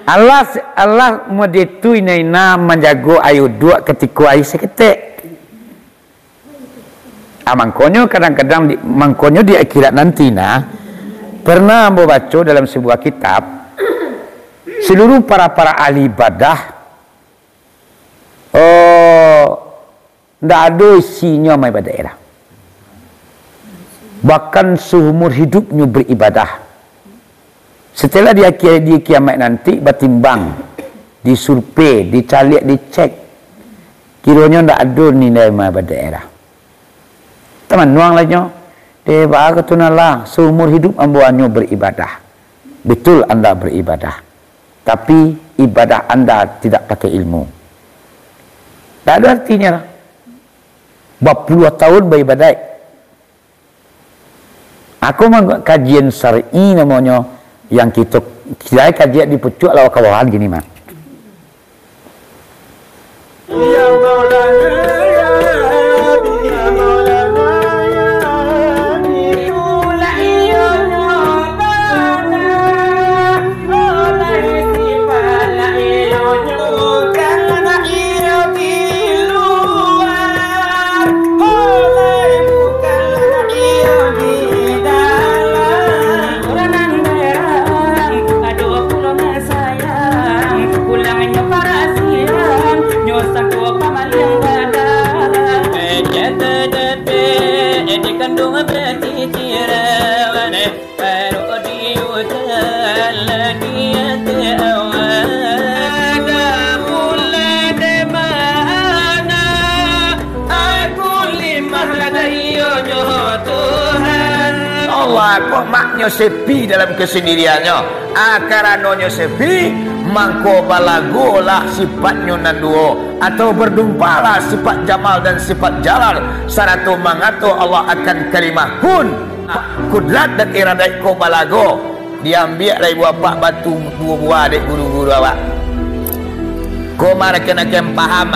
Allah mau ditui naina menjago ayu dua ketika ayu seketik. Mangkonyo kadang-kadang mangkonyo di akhirat nanti pernah membaca dalam sebuah kitab seluruh para ahli ibadah ndak ada isinya mai daerah. Bahkan seumur hidupnya beribadah. Setelah di kiamat nanti bertimbang, disurvei, dicalik, dicek, kiranya ndak ada nilai mai daerah. Teman nuang lainnya, dia ketunalah seumur hidup ambuannya beribadah. Betul anda beribadah, tapi ibadah anda tidak pakai ilmu. Tak ada artinya lah. Berpuluh tahun beribadah. Aku mengajar kajian syar'i namanya, yang kita kajian di pucuk lawa kawahan gini mah. Kok maknya sepi dalam kesendiriannya akaranonya sepi mangko balagolah sifatnya nanduo atau berdumpalah sifat jamal dan sifat jalal saratu mangato Allah akan kalimahun kudrat dan iradat ko balago diambil dari bapak batu dua buah adik guru-guru awak ko marakan akan paham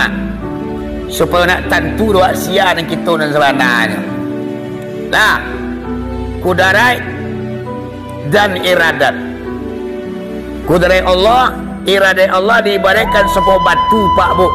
supaya nak tentu doa sia dan kita dan sebenarnya nah kudarai dan iradat. Kudarai Allah, iradat Allah diibaratkan sebuah batu pak bu.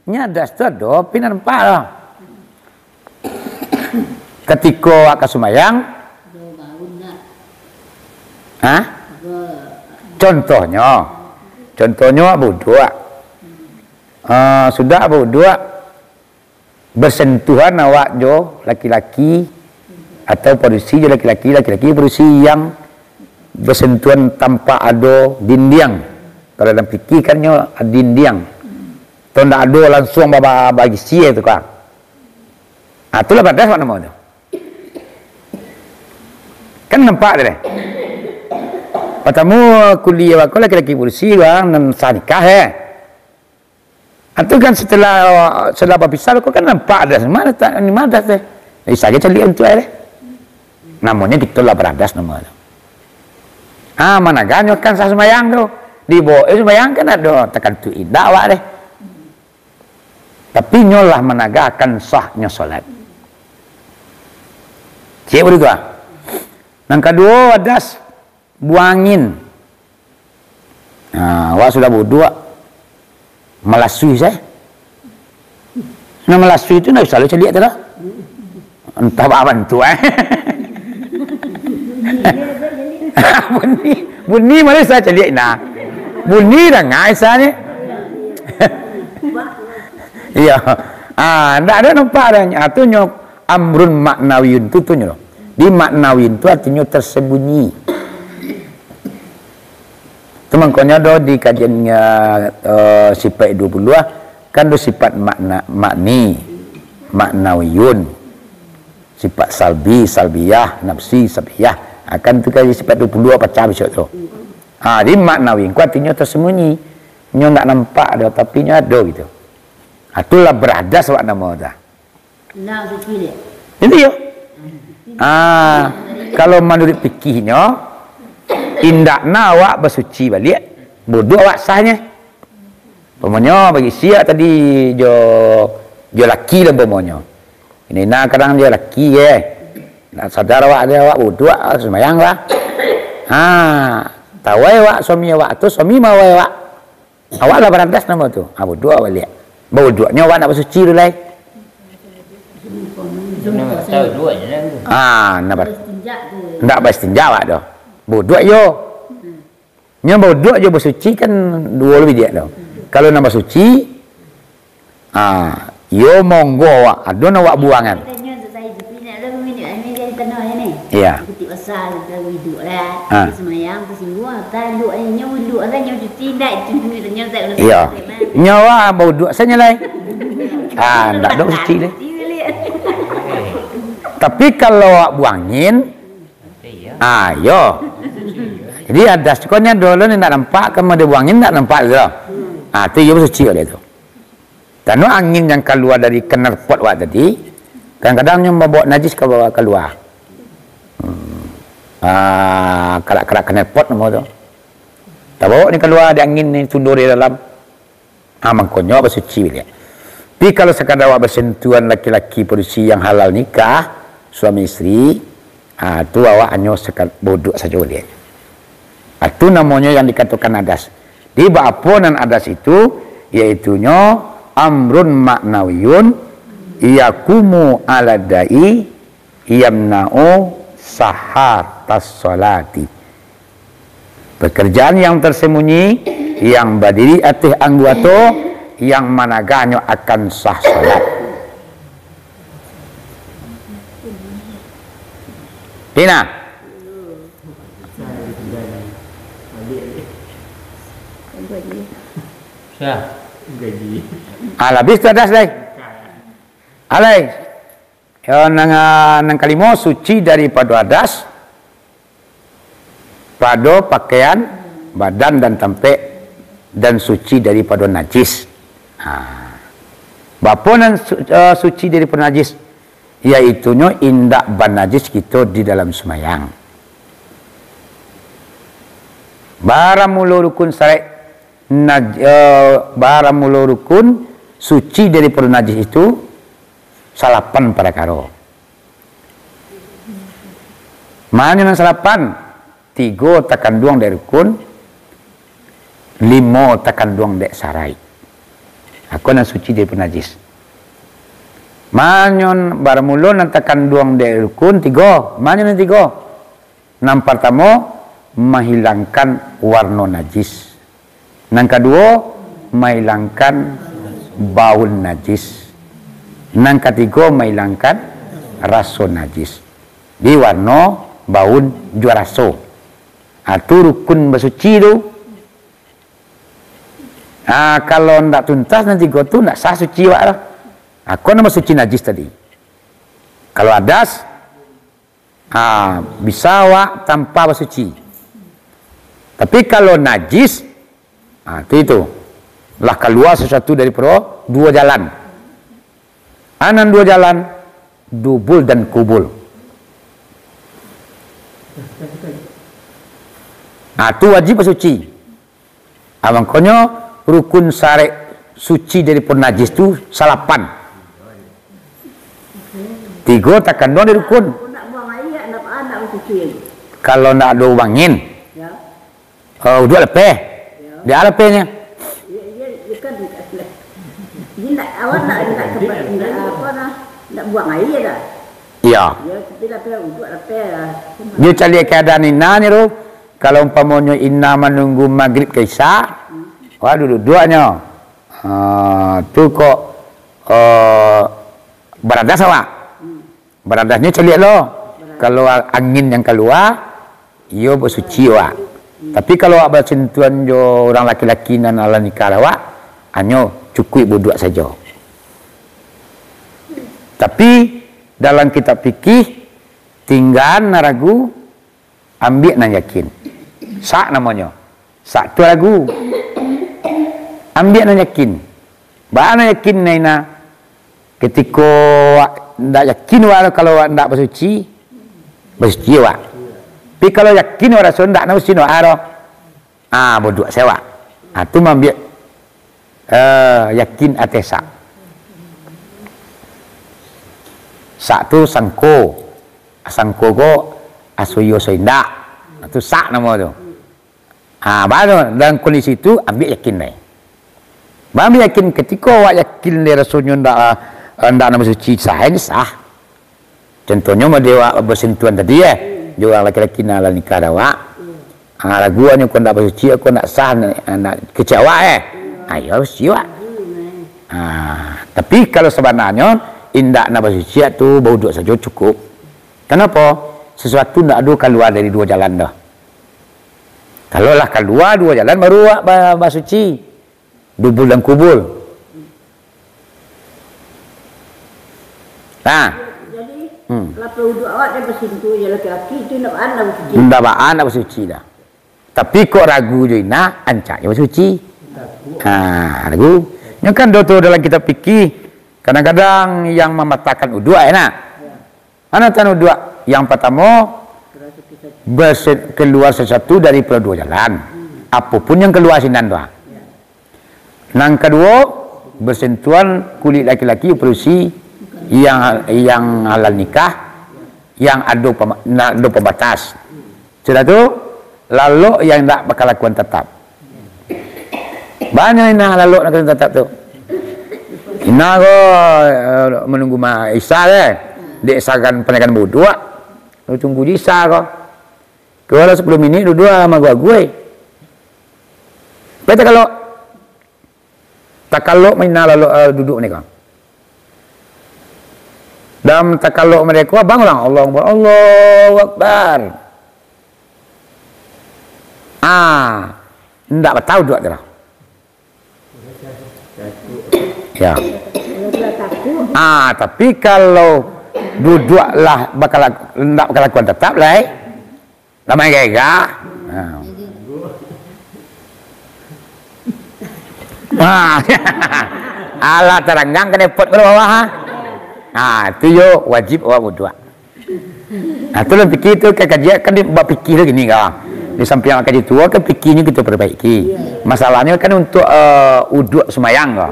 Nyadas do pinan pa ketika aka sumayang contohnya abu dua sudah abu dua bersentuhan awak jo laki-laki atau posisi jo laki-laki posisi yang bersentuhan tanpa ada dinding kalau dalam fikih kannya dinding tidak ada langsung bagi sia itu kan. Itulah batas mana mau tu. Kan nampak deh. Pertama kuliah aku laki-laki polisi kan dan sanikah Itu kan setelah berpisah aku kan nampak ada mana tak ni madas deh. Saja cari untuk namanya gitulah beradas namanya. Mana ganyo kan sah sembayang tu. Di bawah sembayang kan ada tekan tu indah awak deh. Tapi nyolah menegakkan sahnya solat. Cik berdua. Yang kedua adas buangin. Awak sudah berdua melasui saya. Nah melasui itu nak selalu celiak tu lah. Entah apa tu bunyi mana saya celiak nah. Bunyi dah ngai saya ni. Iya. Ndak ada nampak adanya. Tu nyo amrun maknawiyun tu nyo. Di maknawiyun tu artinya tersembunyi. Tu maknanya do di kajiannya sifat 20 kan do sifat maknawiyun. Sifat salbi, salbiyah, nafsi, sabiyah. Akan tu kaji sifat 22 pecah besok tu. Di maknawiyun ku artinya tersembunyi. Nyo ndak nampak dah tapi nyo ada gitu. Itulah beradas wak nama dah. Nak suci dia. Itu yo. Kalau menurut fikihnya indakna awak bersuci balik, bodoh awak sahnya. Pemanya bagi siap tadi jo laki lah pemanya. Ini nak kadang dia laki nak sadar awak dia awak bodoh awak semayang lah. Tahu awak suami awak tu suami mau awak. Awak lah beradas nama tu. Bodoh awak lihat. Bodohnya awak nak bersuci dulu lah. Nak berstinja awak dah. Bodoh yo. Nya bodoh je bersuci kan dua lebih dia dah. Kalau nak bersuci, yo monggo awak. Adon awak buangan. Iya. Ketik pasal kalau hidup lah. Semayang tersinggung tak duduk lah cuci dak tanya tak. Iya. Nyawa bodoh saya nyalai. Ndak dok suci deh. Tapi kalau awak buangin, yo. Jadi ada sekolahnya dulu ni nak nampak, kalau dia buangin tak nampak tu. Tu dia bersuci oleh tu. Dan angin yang keluar dari knalpot awak tadi, kadang-kadang yang membawa najis ke bawah keluar. Kerak-kerak knalpot nama tu. Tak bawa ni keluar ada angin ni tundur di dalam. Maknanya bersuci dia. Tapi kalau sekadar awak bersentuhan laki-laki polisi yang halal nikah, suami isteri, tu awak hanya sekadar bodoh saja dia. Itu namanya yang dikatakan adas. Di ba'aponan adas itu, iaitunya amrun maknawiyun, iyakumu ala da'i, iyamna'u sahatas salati. Pekerjaan yang tersembunyi, yang berdiri atas anggota, yang managanya akan sah salat. Tina. Alabis tu adas dai. Alai. Nang kalimo suci daripada adas pada pakaian badan dan tampek dan suci daripada najis. Bapa nan suci daripada najis, iaitunya indak ban najis kita di dalam semayang. Barang mula rukun syarat barang mula rukun suci daripada najis itu salapan perkara. Mana yang salapan? 3 takanduang dari rukun, 5 takanduang dari sarai. Aku nak suci daripada najis. Manyon baramulon nan takanduang dari rukun 3. Manyon 3. Yang pertama menghilangkan warna najis. Yang kedua menghilangkan bau najis. Yang ketiga menghilangkan rasa najis. Di warna bau jua rasa. Itu rukun bersuci tu. Kalau tidak tuntas nanti kau tu nak sah suci awak lah. Aku nama suci najis tadi. Kalau adas, bisa awak tanpa bersuci. Tapi kalau najis, itu lah keluar sesuatu daripada 2 jalan. Anan 2 jalan, dubul dan kubul. Itu wajib bersuci. Maknanya rukun syarat suci daripada najis tu salapan. 3 takanduang dari rukun. Kalau nak ada wangin, dua lepeh. Dia lepehnya. Awak nak buang air dah. Iya. Dia cari keadaan ina ni tu. Kalau umpamanya ina menunggu maghrib ke isya, duduk-duduknya. tu kok beradas awak. Beradasnya celik lo. Kalau angin yang keluar, yo bersuci awak. Tapi kalau awak bersentuhan jo orang laki-laki nan ala nikah awak, hanya cukup berdua saja. Tapi dalam kitab fikih tinggal naragu ambil nan yakin. Sak namanya. Sak tu ragu. Ambil nan yakin. Bana yakin naina ketika ndak yakin wala kalau ndak bersuci awak. Tapi kalau yakin orang rasul ndak nak bersuci aro. Bodoh sewa. Tu ambil yakin atas sak. Sak tu sangko. Sangko go asuyo soindak. Itu sak nama tu. Baru dalam kondisi itu ambil yakin ni. Ambil yakin ketika awak yakin dia rasulnya ndak nak bersuci sah ini sah. Contohnya dewa bersentuhan tadi dia laki-laki nak nikah awak. Raguannya kau ndak bersuci aku nak sah nak kecewa ayo bersuci awak. Tapi kalau sebenarnya indak nak bersuci tu bau duduk saja cukup. Kenapa? Sesuatu ndak ada keluar dari dua jalan dah. Kalau lah keluar dua jalan baru bersuci. Dubul dan kubul. Jadi kalau wuduk awak dan bersentuh ya laki-laki itu ndak bersuci. Ndak bersuci dah. Tapi kok ragu je nak ancak ya bersuci. Ragu. Yang kan doktor dalam kitab fikih kadang-kadang yang membatalkan wudu nak. Mana tan wudu? Yang pertama keluar sesuatu dari dua jalan. Apapun yang keluar sinan doa. Yang kedua bersentuhan kulit laki-laki berusi yang halal nikah yang ada pembatas. Sudah tu lalu yang tak bakal lakukan tetap. Banyak yang lalu nak tetap tu. Ina ko menunggu Isa Dek sagan penekan berdua. Lu tunggu di Isa ko. Kalau 10 minit duduk sama gue. Beta kalau mina lalu duduk ni kan. Dalam takaluk mereka bangunlah Allahu Akbar. Ndak tahu duduk dah. Ya. Tapi kalau duduklah ndak bakal lakukan tetap lah. Lama gaya. Alah teranggang kena pot ke bawah. Itu yo wajib awak berdua. Tu lah fikir tu kajian kan dia buat fikir gini kan. Di samping kaji tua kan fikirnya kita perbaiki. Masalahnya kan untuk uduk semayang kan.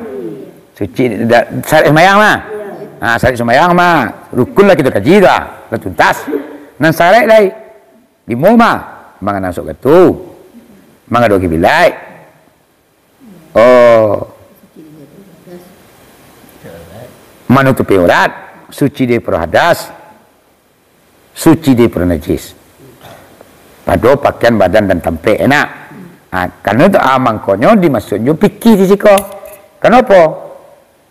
Suci syariat semayang mah. Syariat semayang mah rukun lah kita kaji dah. Dah tuntas. Nan syariat lai. Di moma mangan masuk ke tu. Mangan doki bilai. Menutupi aurat, suci daripada hadas, suci daripada najis. Pada pakaian badan dan tampek enak. Karena itu mangkonyo dimaksudnya fikih di situ. Kenapa?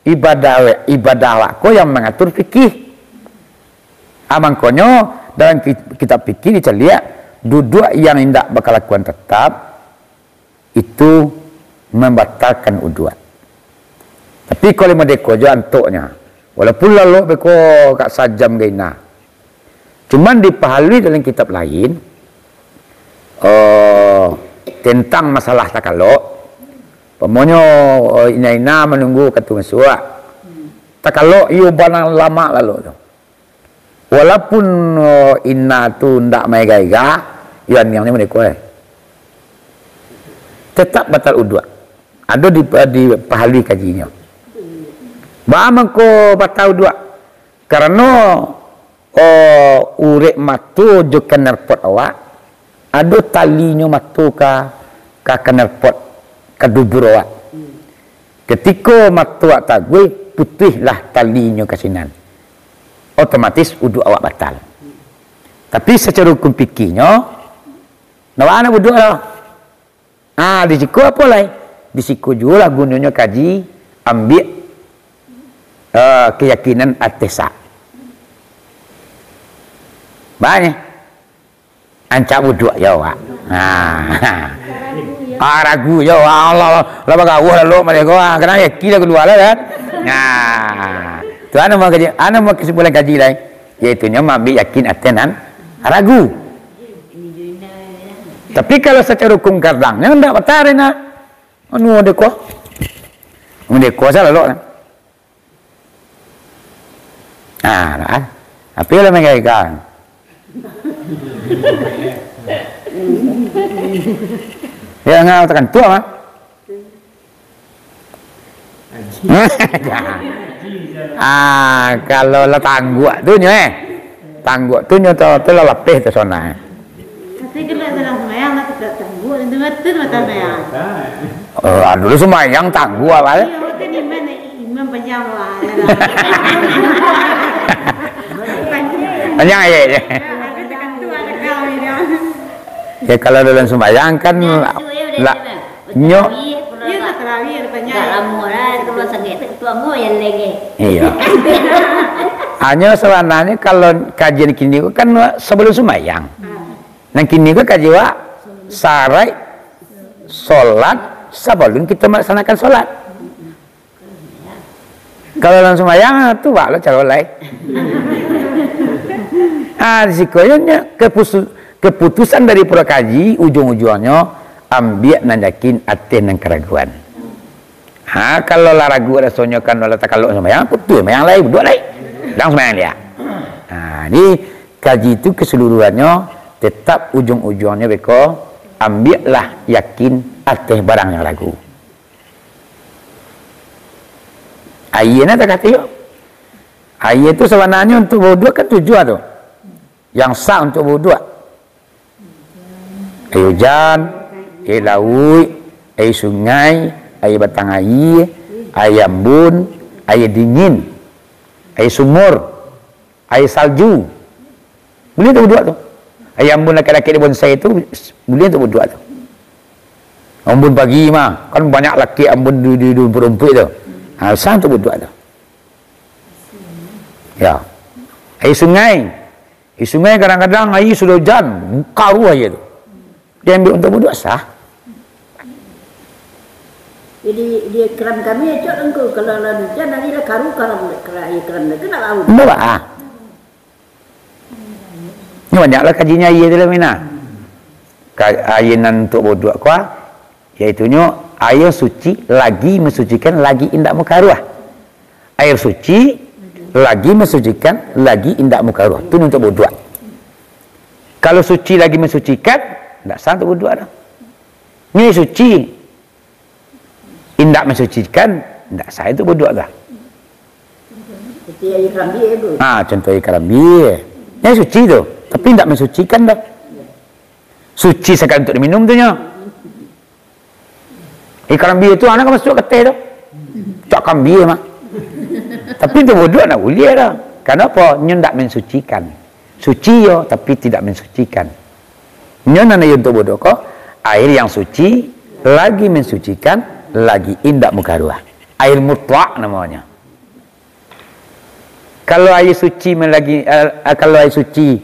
Ibadah awakku yang mengatur fikih. Mangkonyo dalam kitab fikih diceliak duduk yang tidak bakal lakukan tetap itu membatalkan wudu. Tapi kalau mereka je antuknya, walaupun lalu mereka kat sajam gaina. Cuman dipahami dalam kitab lain tentang masalah takaluk. Pamonyo ina menunggu katu masuk. Takaluk iyo banang lama lalu tu. Walaupun ina tu ndak mai gaya, yang ni mereka tetap batal wudu. Ada di pahali kajinya. Bagaimana ko batal wudu? Karena urek matu jo kenerpot awak. Ada talinya matu ka kenerpot ka dubur awak. Ketika matu awak tagui, putihlah talinya kasinan. Otomatis wudu awak batal. Tapi secara hukum fikihnya, nawana wudu lah. Di siku apa lah? di siku juga gunanya kaji ambil keyakinan atesa. Banyak ancak buduk ya Wak. Ragu ya Allah lah bagawah lalu mereka kena yakin kedua lah kan. Tu ana mau kesimpulan kaji lain yaitu nya ambil yakin atenan ragu. Tapi kalau secara hukum kardangnya ndak batare na. Anu deko. Deko salah lo. Lah. Apa yang mereka? Ya ngau tekan tua mah. Kalau la tangguk tu nya tangguk tu nya tu la lapeh tu sona. Tapi kalau dalam semayang nak tangguk dengar tu mata semayang. Dulu semayang tangguk awal. Iya, kan imam panjang lah. Panjang ya. Ya kalau dalam sembahyang kan nyo iya. Hanya sebenarnya kalau kajian kini kan sebelum sembahyang. Nah kini kan kaji wa sarai solat sebelum kita melaksanakan solat. Kalau dalam sembahyang tu wak lo cara lain. Risikonya keputusan dari para kaji ujung-ujungnya ambil nanjakin aten dan keraguan. Kalau lah ragu ada sonyo kan olah takaluk sembahyang putus sembahyang lain berdua lain. Dan sembahyang dia. Ini kaji itu keseluruhannya tetap ujung-ujungnya beko ambillah yakin aten barang yang ragu. Ayatnya tak kata yuk. Ayat itu sebenarnya untuk berdua kan tujuan tu. Yang sah untuk berdua. Air hujan, air laut, air sungai, air batang air, air embun, air dingin, air sumur, air salju. Boleh untuk berdua tu. Air embun laki-laki di bonsai itu boleh untuk berdua tu. Embun pagi mah, kan banyak laki embun di rumput tu. Sah untuk berdua tu. Ya. Air sungai. Air sungai kadang-kadang air sudah hujan, karu air tu. Dia ambil untuk berdua sah. Jadi dia keran kami cok engkau kalau lalu hujan nanti lah karu air keran lagi nak laut. Bawa Ini banyaklah kajinya air tu lah mina. Air nan untuk berdua kuah, iaitunya air suci lagi mensucikan lagi indak mukaruah. Air suci lagi mensucikan lagi indak mukaruah. Itu untuk berdua. Kalau suci lagi mensucikan, tidak sah untuk berdua dah. Ini suci indak mensucikan, tidak sah itu berdua dah. Seperti air kerambi itu. Contoh air kerambi. Ini suci tu, tapi tidak mensucikan dah. Suci sekali untuk diminum tu nya. Air kerambi itu anak masuk ke teh tu. Cak kerambi mah. Tapi itu berdua nak boleh dah. Kenapa? Nyo tidak mensucikan. Suci yo, tapi tidak mensucikan. Nyo nana untuk berdua kok air yang suci lagi mensucikan lagi indak mukaruah. Air mutlak namanya. Kalau air suci kalau air suci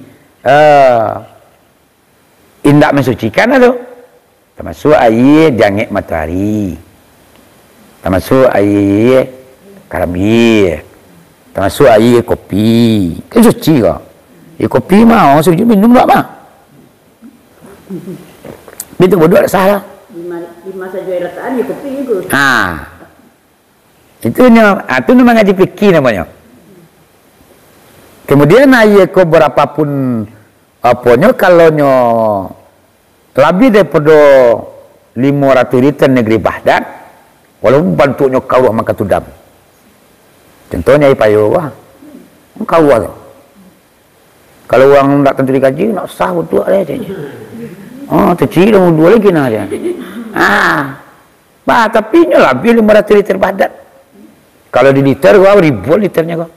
indak mensucikan itu termasuk air jangit matahari, termasuk air karambi, termasuk air kopi. Kan suci kok. Air kopi mah orang suci minum tak mah. Itu berdua salah. Di masa jual rataan air kopi itu. Itu nama ngaji fikih namanya. Kemudian air ko berapapun apanya kalau nyo lebih daripada 500 liter negeri Baghdad, walaupun bentuknya kawah maka tudam. Contohnya air payau wah. Kawah tu. Kalau orang tak tentu dikaji nak sah berdua dia. Terciri dah berdua lagi nak dia. Tapi nyo lebih 500 liter Baghdad. Kalau di liter wah ribuan liternya kau.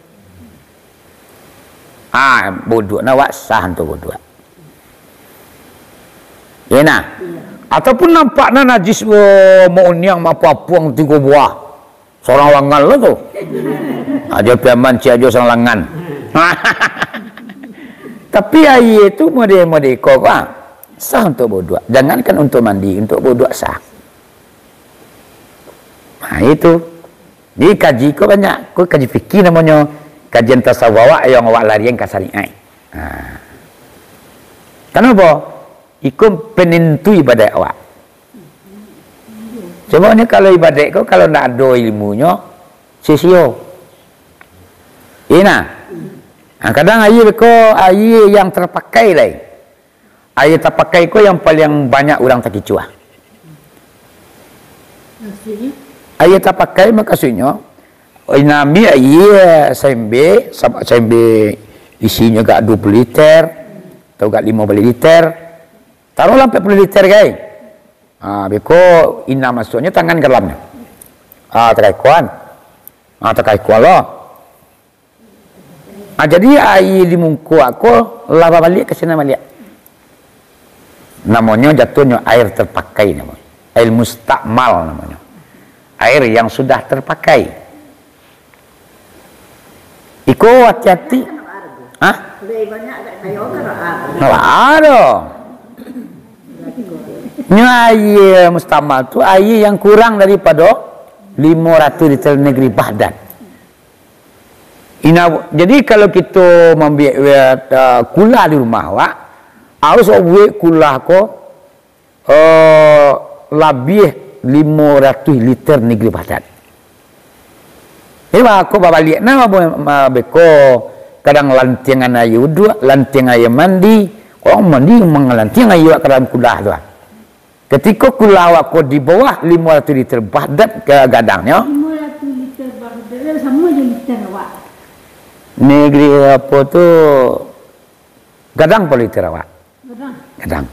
Bodoh nak wak sah untuk bodoh. Ya nah. Ataupun nampaknya najis mau niang apa puang 3 buah. Seorang langan lah tu. Aja piaman ci aja seorang langan. Tapi air itu mode kok sah untuk berdua. Jangankan untuk mandi, untuk berdua sah. Nah itu. Jadi kaji kok banyak. Kok kaji fikih namanya. Kajian tasawuf yang awak larian ke syariat. Nah. Kenapa? Ikut penentu ibadat awak. Sebenarnya kalau ibadat kau kalau tidak ada ilmunya, sia-sia. Ina. Nah, kadang air yang terpakai lah. Air terpakai kau yang paling banyak orang tak kicuah. Air terpakai maksudnya, Nabi air sembe isinya gak 20 liter atau gak 15 liter. Taruhlah 40 liter guys. Beko ina masuknya tangan ke dalamnya. Terkaikuan. Terkaikuan loh. Jadi air di mungku aku laba balik ke sini balik. Namanya jatuhnya air terpakai namanya. Air mustakmal namanya. Air yang sudah terpakai. Iko hati-hati. Lebih banyak kayak orang. Ada. Air mustamal tu air yang kurang daripada 500 liter negeri Baghdad. Jadi kalau kita membuat kula di rumah awak, harus buat kula ko lebih 500 liter negeri Baghdad. Jadi aku balik beko kadang lantiangan air uduk, lantiang air mandi, orang mandi mengelantiang air ke dalam kula tu. Ketika kula awak di bawah 500 liter Baghdad ke gadangnya. 500 liter Baghdad sama je liter awak. Negeri apa tu? Gadang per liter awak. Gadang.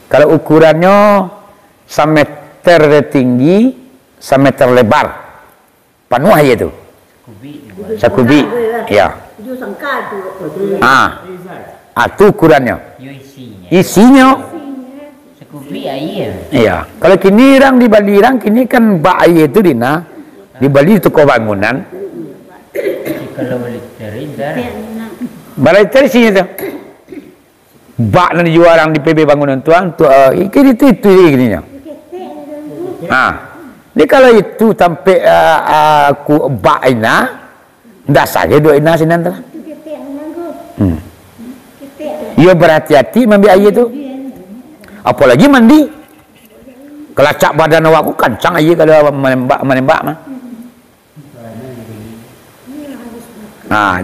Kalau ukurannya 1 meter tinggi, 1 meter lebar. Penuh aja tu. Sekubik. Ya. Itu sangka tu. Tu ukurannya. Isinya. Sekubik air. Iya. Kalau kini orang di Bali kini kan bak air itu di Bali toko bangunan. Kalau liter Balai terisinya tu. Bak yang dijual orang di PB bangunan tuan tu kini itu gininya. Jadi kalau itu sampai aku bak ina, ndak saja dua ina sinan tu. Ia berhati-hati mengambil air tu. Apalagi mandi. Kelacak badan awak aku kancang air kalau menembak mah.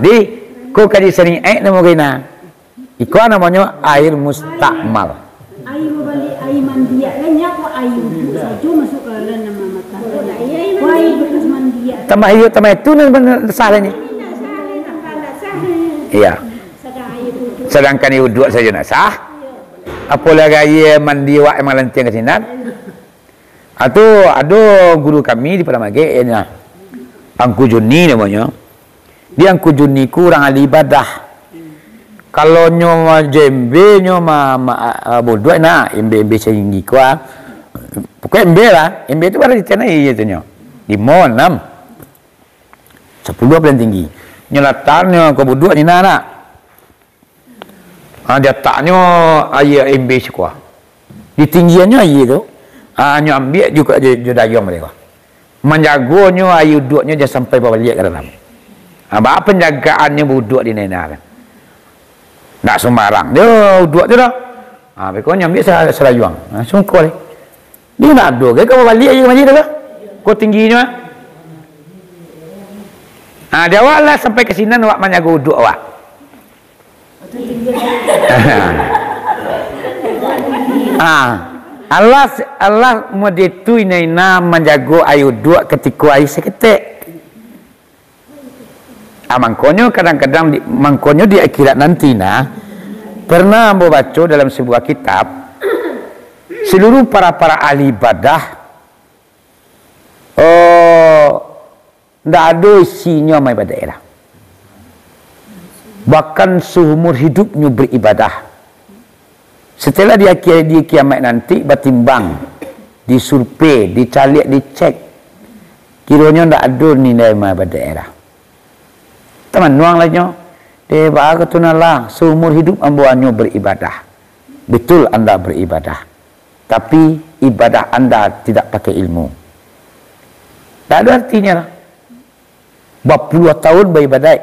Di ko kadi sering nama kena. Iko namanya air mustakmal. Air balik air mandi kan aku air itu saja masuk ke dalam nama mata. Air bekas mandi. Tambah itu benar salahnya. Iya. Sedangkan itu dua saja nak sah. Apalagi air mandi wak emang lantiang ke sinan. Atau ada guru kami di Paramage Angku Juni namanya. Dia Angku Juni kurang ahli ibadah. Kalau nyo jembe nyo bodoh na embe sehinggi kuah. Pokoknya embe lah. Embe itu baru di tanah iya tu nyo. 5, 6, 10 paling tinggi. Nyo latarnya ke bodoh ni nak. Dia taknya air embe sekuah. Di tinggiannya air tu. Nyo ambil juga dayung mereka. Menjagonya air duduknya jangan sampai bawa liat ke dalam. Apa penjagaannya bodoh di nena. Tak sembarang. Dia duduk tu dah. Mereka ambil selayuang. Sungkul. Dia nak duduk. Kau balik aja ke masjid tu. Kau tingginya. Dia awak lah sampai ke sini. Awak menjaga duduk awak. Allah moditu ina menjaga air duduk ketika air seketik. Mangkonyo kadang-kadang mangkonyo di akhirat nanti pernah membaca dalam sebuah kitab seluruh para ahli ibadah tidak ada isinya mai pada daerah, bahkan seumur hidupnya beribadah Setelah di kiamat nanti bertimbang, disurvei, dicalik, dicek. Kiranya ndak ada nilai pada daerah. Teman nuang lainnya, dia berkatalah seumur hidup ambuannya beribadah. Betul anda beribadah, tapi ibadah anda tidak pakai ilmu. Tak ada artinya lah. Berpuluh tahun beribadah.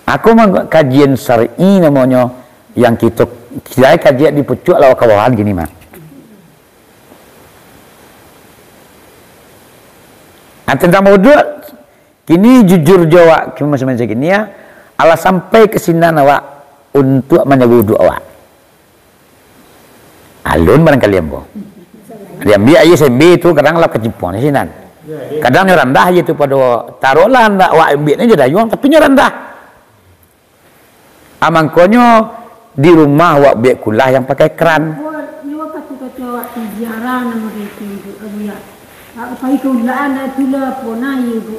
Aku menganggap kajian syar'i namanya, yang kita kajian di pucuk lawa kawahan gini mah. Tentang wuduk, kini jujur jawab macam-macam gini ya. Allah sampai ke sini awak untuk menjaga wuduk awak. Alun barangkali ambo. Dia ambil ayah sembi itu kadang lah kecimpung di sini. Kadang rendah aja tu pada taruhlah anda awak ambil ni je dayung tapi rendah. Amangkonyo di rumah awak biak kulah yang pakai keran. Nyawa kata-kata awak ziarah nama itu ya. Apa itu lah anda tula pona ibu.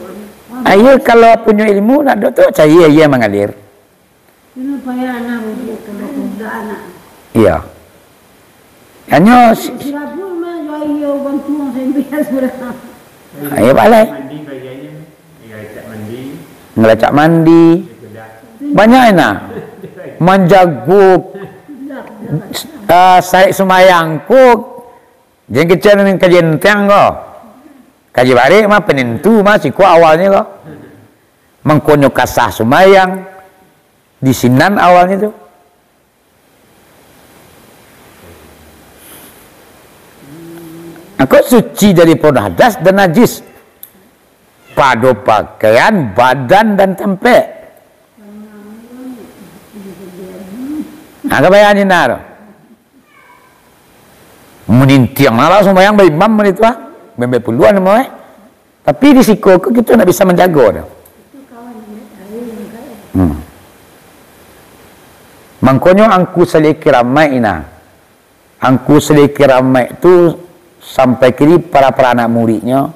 Ayo kalau punya ilmu nak dok tu cari ia mengalir. Ini payah anak ibu kalau anak. Iya. Hanya Sirabu mah yo bantuan sembilan sudah. Ayo balai. Mandi gayanya, Ngelacak mandi. Banyak enak. Menjagu saya semayang kok. Jangan kecil dengan kajian tiang kok. Kaji balik mah penentu mah si awalnya kok. Mengkonyo kasah semayang. Di sinan awalnya tu. Aku suci dari hadas dan najis. Pada pakaian, badan dan tempe. Agak bayangin naro. Menintiang malah sembahyang bagi imam itu ah. Bembe puluhan semua Tapi di siko kita nak bisa menjaga dah. Mangkonyo angku seliki ramai ina. Angku seliki ramai itu sampai kiri para anak muridnya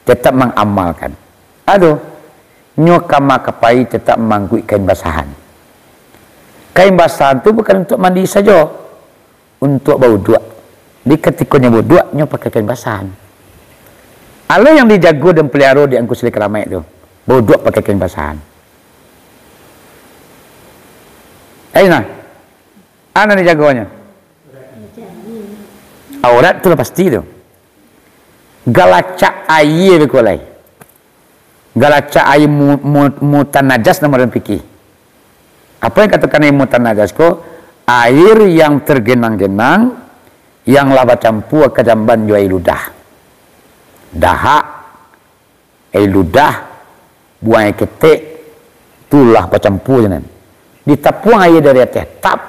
tetap mengamalkan. Aduh, nyokama kapai tetap mengangguk kain basahan. Kain basahan itu bukan untuk mandi saja, untuk berwuduk. Di ketikanya berwuduk, nyo pakai kain basahan. Allah yang dijago dan pelihara di angku selik ramai itu, berwuduk pakai kain basahan. Aina, ana dijagonya. Aurat itu pasti itu. Galacak air bekulai. Galacak air mutan najas nama orang fikih. Apa yang katakan air mutan najas ko? Air yang tergenang-genang, yang lava campur ke jamban jo air ludah. Dahak, air ludah, buang air ketik, itulah campur jenan. Ditapuang air dari atas, tap,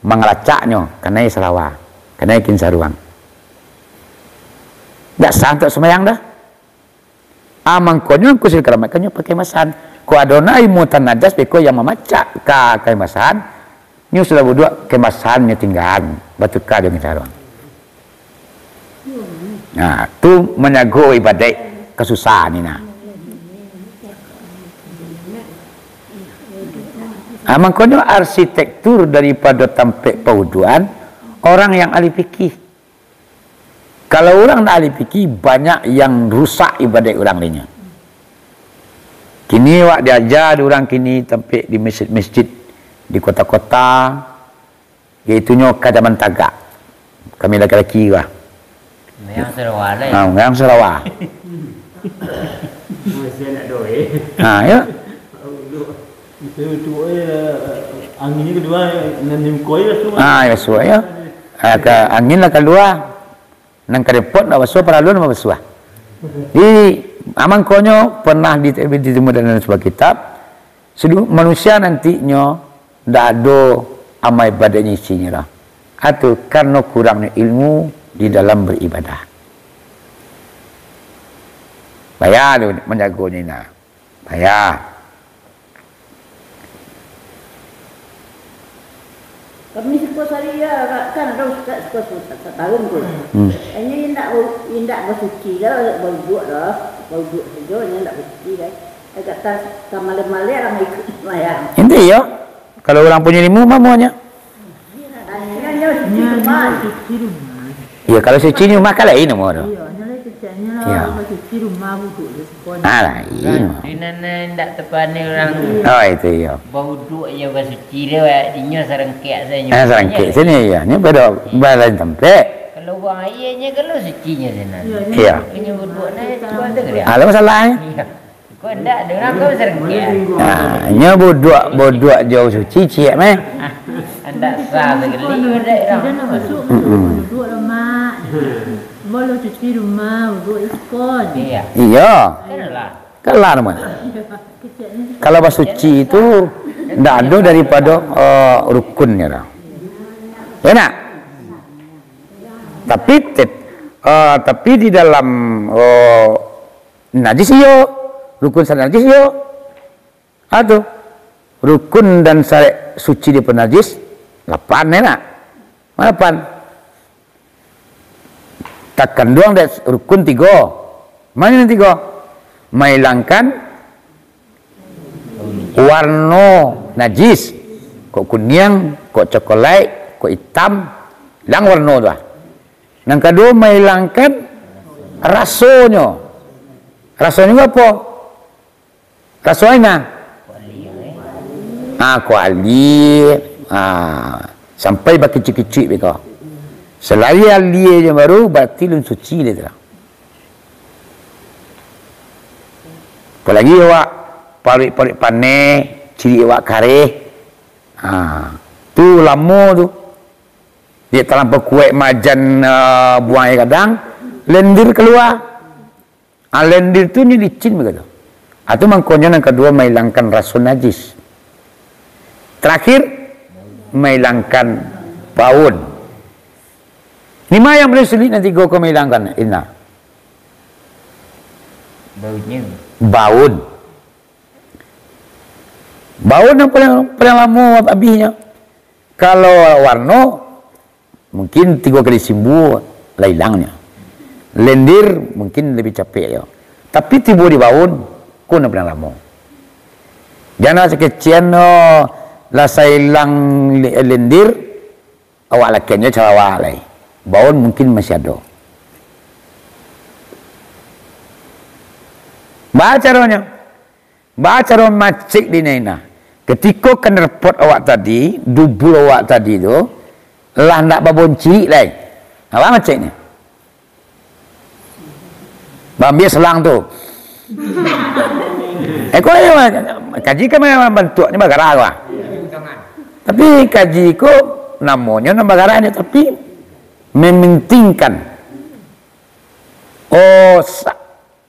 mengelacaknya, karena air selawar, karena air kinsaruang. Tak sah untuk semayang dah. Amangkonyo aku sih keramakannya pakai masan. Ko adona imutan najas beko yang memacak ka kai masan. Nyu sudah berdua kemasannya tinggalan batu ka dengan sarung. Nah, tu menyago ibadah kesusahan ini nah. Amangkonyo arsitektur daripada tampek pauduan orang yang ahli fikih. Kalau orang tak ahli fikih, banyak yang rusak ibadat orang lainnya. Kini wak diajar orang kini tampik di masjid-masjid di kota-kota, iaitunya Kadaman Tagak. Kami laki-laki lah. Yang Sarawak lah. Yang Sarawak. Masih nak doa. Ya. Itu anginnya kedua nanti koi lah semua. Ya suah ya. Angin lah kedua. Nang kerepot nak basuh para lun nak basuh. Di amangkonyo pernah ditemu dalam sebuah kitab. Seluruh manusia nantinya ndak ada amal ibadahnya isinya lah. Atau karena kurangnya ilmu di dalam beribadah. Bayar tu menjaganya ini. Bayar. Kami sekolah hari ya kan ada ustaz sekolah tahun tu. Ini indak bersuci dah, berbuat dah, berbuat saja ini indak bersuci dah. Kata malam-malam orang ikut semayang. Ini ya. Kalau orang punya ilmu mamuanya. cuci rumah. Ya kalau suci ni rumah kan lain nomor tu. Iya, nyala kecilnya Ya. lah cuci rumah wuduk di sekolah. Lain. Di mana tak tepat ni orang Oh itu ya. bau duk je bersuci dia, dinya serengkek saja. Serangkit sini ya. Ni pada balan tempat. Kalau buang airnya kalau sucinya sana. Ya. Punya berdua ni kau ada ke dia? Ada masalahnya. Iya. Kau ndak ada orang kau serengkek. Nya bodok jauh suci cik meh. Anda sah sekali ada Kita orang. nak masuk wuduk rumah. Boleh cuci rumah wuduk di sekolah. Iya. Iya. Kenapa? Kelar mana? Kecilnya Kalau bersuci itu ndak ada daripada rukunnya dah. Ya nak? Tapi di dalam najis yo, rukun sana najis yo. Aduh. Rukun dan syarat suci di penajis 8 nak. 8. Takkan doang dah rukun 3. Mana yang 3? Menghilangkan warna najis. Kok kuning, kok coklat, kok hitam, hilang warna tu. Yang kedua menghilangkan rasanya. Rasanya apa? Rasanya kuali. Sampai bak kecil-kecil mereka. Selagi alia je baru berarti lun suci dia tu. Apalagi awak parik-parik panai, ciri awak kareh. Tu lama tu. Dia terlampau kuat majan buang air kadang, lendir keluar. Lendir tu ni licin begitu. Atau mangkonya yang kedua menghilangkan rasa najis. Terakhir menghilangkan baun. Lima yang boleh sulit nanti kau menghilangkan Ina. Baunya. Baun. Baun yang paling lama habisnya. Kalau warna mungkin 3 kali sembuh lah hilangnya. Lendir mungkin lebih capek ya. Tapi tiba di baun kau nak paling lama. Jangan sekecian lah saya hilang lendir awak lakiannya cara awak lagi. Baun mungkin masih ada. Baca caranya. Baca cara macik di nena. Ketika kenerpot awak tadi, dubul awak tadi tu, lah nak babonci lagi. Apa maciknya? Bambil selang tu. Kau kaji kan memang bentuknya bagara kau. Tapi kaji ko namanya bagaranya tapi mementingkan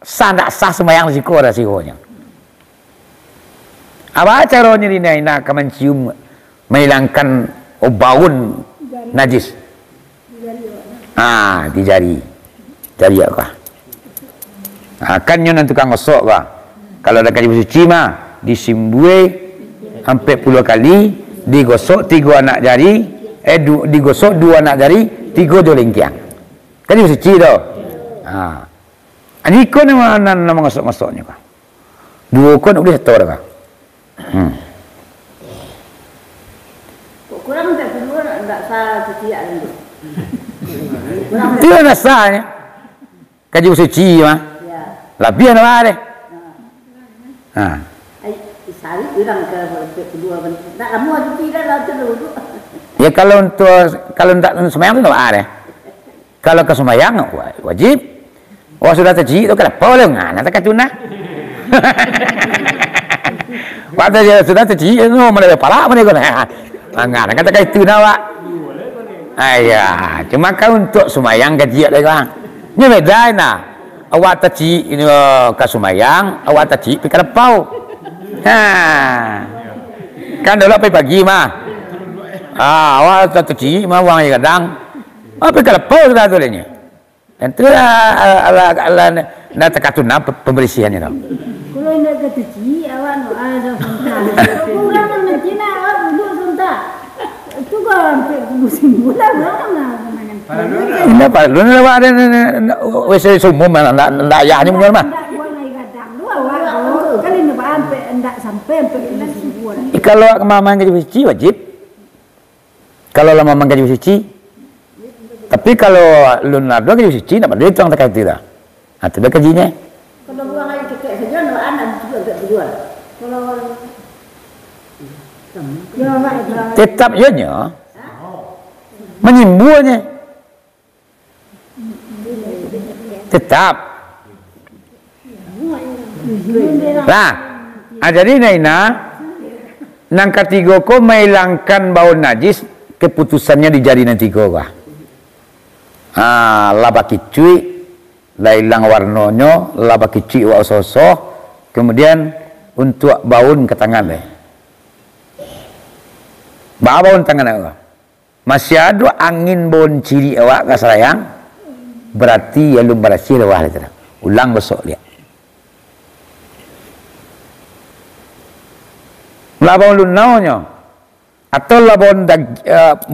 tak sah sembahyang siko dah sikonya. Apa caranya ni nak mencium menghilangkan baun najis? Di jari. Jari apa? Kannya nanti tukang gosok kah? Kalau ada kaji bersuci mah disimbui hampir 10 kali, digosok 3 anak jari, digosok 2 anak jari, 3 jolengkiang. Kaji bersuci tu. Ini kau nama gosok-gosoknya kah? 2 kau nak boleh 1 dah kah? kurang tak kedua tak sah cuci itu. Tidak nak sahnya. Kaji bersuci mah. Ya. Lebih apa deh? Sari kurang ke kedua bentuk. Tak lama cuci dah dulu. Ya kalau tak sembahyang tu tak ada. Kalau ke sembahyang wajib. Sudah terji tu kenapa boleh ngana tak kacuna. Waktu sudah terji tu mana pala mana kau. Ngana kata itu nak. Cuma kau untuk sembahyang gaji lagi kan. Ni beda nah. Awak terji ini ke sembahyang, awak terji pergi kerapau. Kan dulu pergi pagi mah. Awak terji mah wang kadang. Pergi kerapau sudah tu lenya. Dan tu ala nak tekatuna pembersihannya tau. Kalau nak ke cuci awak nak ada sebentar. Kurang nak cina awak duduk sebentar. Tu kan musim bulan mana. Ini apa? Lu nak ada wes semua mana nak ayah ni mungkin mah. Kali nak sampai endak sampai musim bulan. Kalau mama ngaji suci wajib. Kalau lama mama ngaji suci, Tapi kalau Leonardo kan suci, nak balik tuang terkait tidak. Nah, itu dah kajinya. Kalau buang air kekek saja, no anak juga tak berjual. Kalau Tetap ianya menyembuhnya. Tetap. Lah, jadi Naina nang ketiga ko menghilangkan bau najis, keputusannya di jari nanti ko kah. Laba kicui, lah hilang warnanya, laba kicui wa sosoh, kemudian untuk baun ke tangan deh. Baun tangan awak. Masih ada angin baun ciri awak ke sayang, berarti ya lum berhasil awak lah. Ulang besok lihat. Labon lunaunya atau labon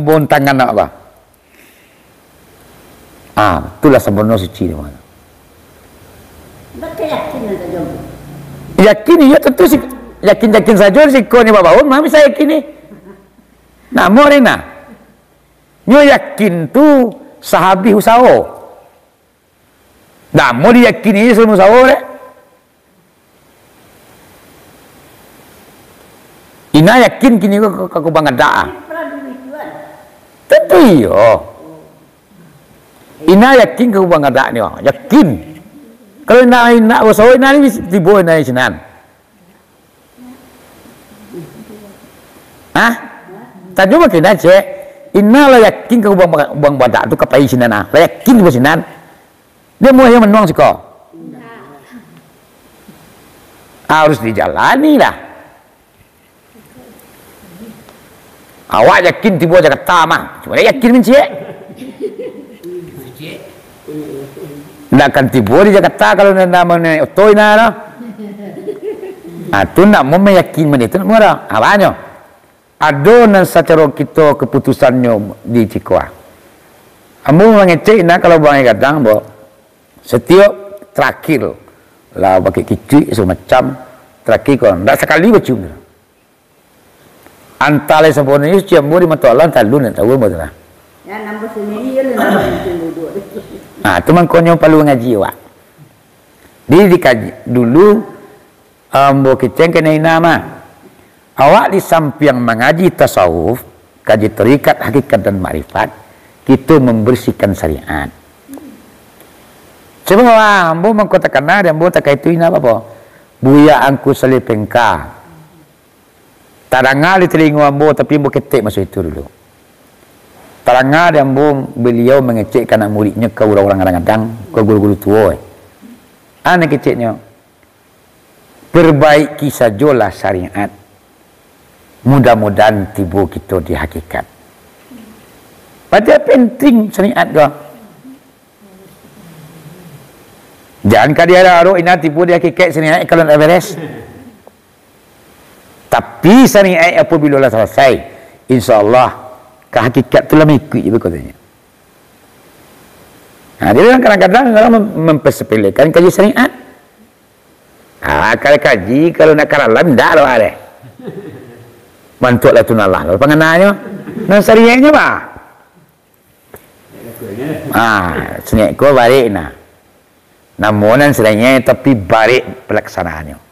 bon tangan apa? Itulah sempurna suci di mana. tak yakin ada jomblo. Yakin ya tentu sih, yakin saja sih kau ni bawa mami saya yakin ni. Nah, morena. Nyo yakin tu sahabi usaho. Dah mau diyakini semua usaho deh. Ina yakin kini aku banget dah. Tentu iyo. Ina yakin aku banget dah ni, yakin. Kalau ina usaha ina ni tibo ina sinan. Tadi makin aja. Ina lah yakin aku bang badak tu kapai sinan. Lah yakin aku sinan. Dia mau yang menuang sih kau. Harus dijalani lah. Awak yakin tiba Jakarta mah, cuma yakin mencik. Nak akan tiba di Jakarta kalau namanya otoi na, tu nak mau meyakin mana itu murah. Apanya? Ada nan secara kita keputusannya di Cikua. Amu mengecek nak kalau bang kadang bo, setiap terakhir lah pakai kicik semacam terakhir kau, tak sekali bercium. Antara sempurna itu cium budi mata Allah talun tak tahu betul lah. Ya nambah sendiri ya nambah duduk. Tu mangkonyo perlu ngaji awak. Dia dikaji dulu ambo keceng kena nama. Awak di samping mengaji tasawuf, kaji terikat hakikat dan makrifat, kita membersihkan syariat. Sebab ambo mengkotakan ada ambo tak itu ina apa? Buya angku selipengka. Tarangal di telinga ambo tapi ambo ketik masuk itu dulu. Tarangal dan ambo beliau mengecek anak muridnya ke orang-orang kadang-kadang, ke guru-guru tua. Anak keceknya, perbaiki sajalah syariat. Mudah-mudahan tiba kita di hakikat. Padahal penting syariat kau. Jangan kau dia ada ina tiba di hakikat syariat kalau nak beres. Tapi syariat apabila selesai, insya-Allah ke hakikat itulah mengikut je katanya. Dia kadang-kadang orang mempersepelekan kaji syariat. Kalau kaji kalau nak karalan dah lah ada. Bantulah tunalah kalau pengenanya. Nah syariatnya apa? Syariat ko balik nah. Namun syariatnya tapi balik pelaksanaannya.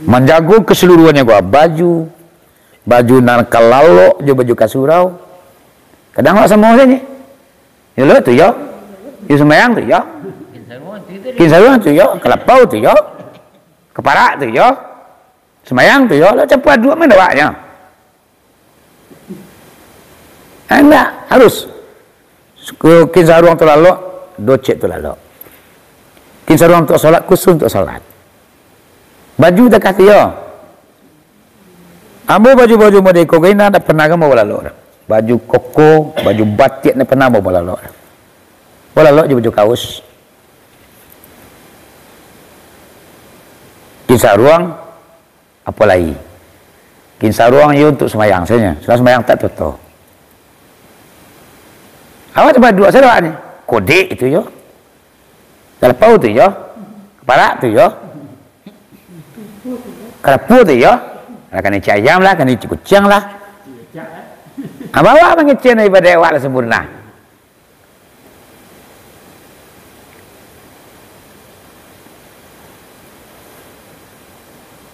Menjaga keseluruhannya gua baju nan kalalo jo baju kasurau kadang awak sama saja ya lo tu ya sembahyang tu ya kinsaruan tu ya kelapau tu ya keparak tu ya sembahyang tu ya lo cepat dua mana awaknya enggak harus kinsaruan tu lalu docet tu lalu kinsaruan tu solat khusus untuk solat. Baju dah kata ya. Ambo baju-baju model kogaina dah pernah kamu bola lo. Baju koko, baju batik dah pernah bola lo. Bola lo je baju kaos. Kisah ruang apa lagi? Kisah ruang itu untuk semayang saja. Setelah semayang tak tutup. Awak coba dua saya ni. Kode itu yo. Telepau tu yo. Kepala tu yo. Kerapu tu ya, lah kena ayam lah, kena kucing lah. Bawa mengecen ibadah awak lah sempurna.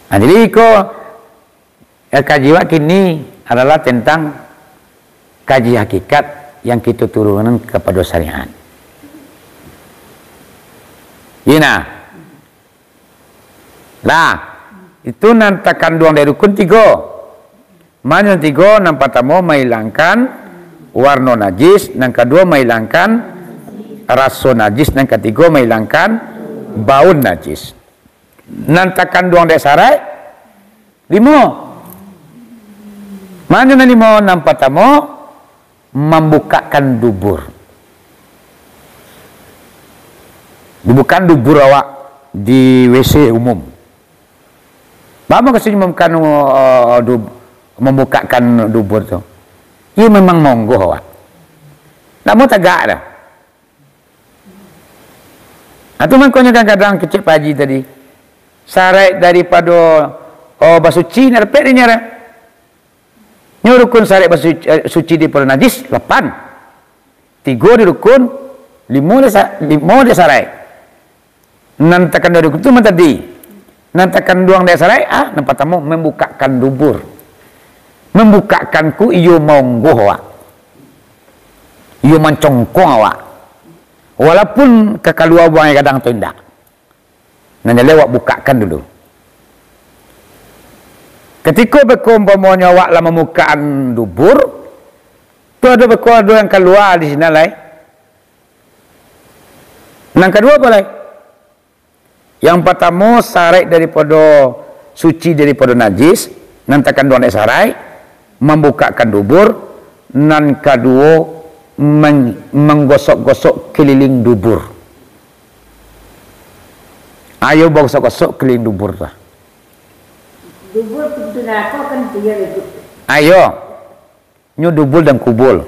Jadi kaji awak kini adalah tentang kaji hakikat yang kita turunkan kepada syariat. Ina. Lah, itu nanti kandungan dari rukun 3. Mana 3 yang pertama menghilangkan warna najis, yang kedua menghilangkan rasa najis, yang ketiga menghilangkan bau najis. Nanti kandungan dari syarat 5. Mana yang 5? Yang pertama membukakan dubur. Bukan dubur awak di WC umum. Bapa kesini membukakan dubur tu. Ia memang monggo awak. Namun tegak dah. Itu makanya kadang-kadang kecil pagi tadi. Syarat daripada basuci ni repek dia nyara. Rukun syarat basuci daripada najis 8. 3 di rukun, 5 dia syarat. Nantakan dari rukun itu tadi. Nantakan duang dia syarat, yang pertama membukakan dubur. Membukakanku iyo monggo awak. Iyo mencongkong awak. Walaupun kekaluan buang kadang tu indah. Nanya lewat bukakan dulu. Ketika berkumpulnya awak lah membukaan dubur, tu ada berkumpul yang keluar di sini lah. Yang kedua boleh. Yang pertama syarat daripada suci daripada najis, nantakan dua syarat, membukakan dubur, dan kedua menggosok-gosok keliling dubur. Ayo gosok-gosok keliling dubur lah. Dubur pintu neraka kan dia itu. Ayo, nyu dubul dan kubul.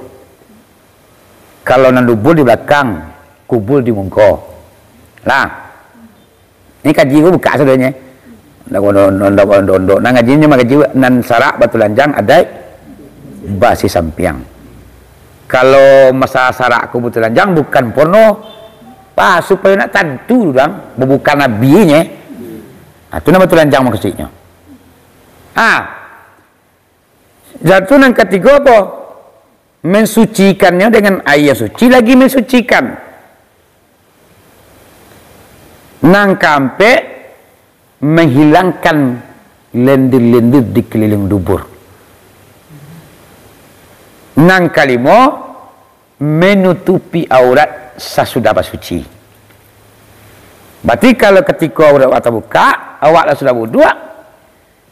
Kalau nan dubul di belakang, kubul di muka. Lah, ini kaji gua buka saudanya. Nang ngajinya mah kaji nan sarak batu lanjang ada basi sampiang. Kalau masa sarak aku batu lanjang bukan porno. Supaya nak tentu dang bukan nabinya. Itu nama tu lanjang maksudnya. Jatuh yang ketiga apa? Mensucikannya dengan air suci lagi mensucikan. Nang kampe menghilangkan lendir-lendir di keliling dubur. Nang kalimo menutupi aurat sesudah bersuci. Berarti kalau ketika aurat awak terbuka, awak dah sudah wudu,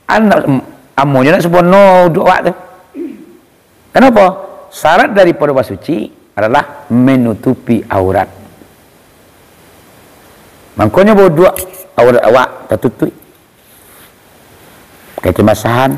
anak amunya nak sempurna wudu awak tu. Kenapa? Syarat daripada bersuci adalah menutupi aurat. Makanya wudu aurat awak tertutup. Pakai kemasahan,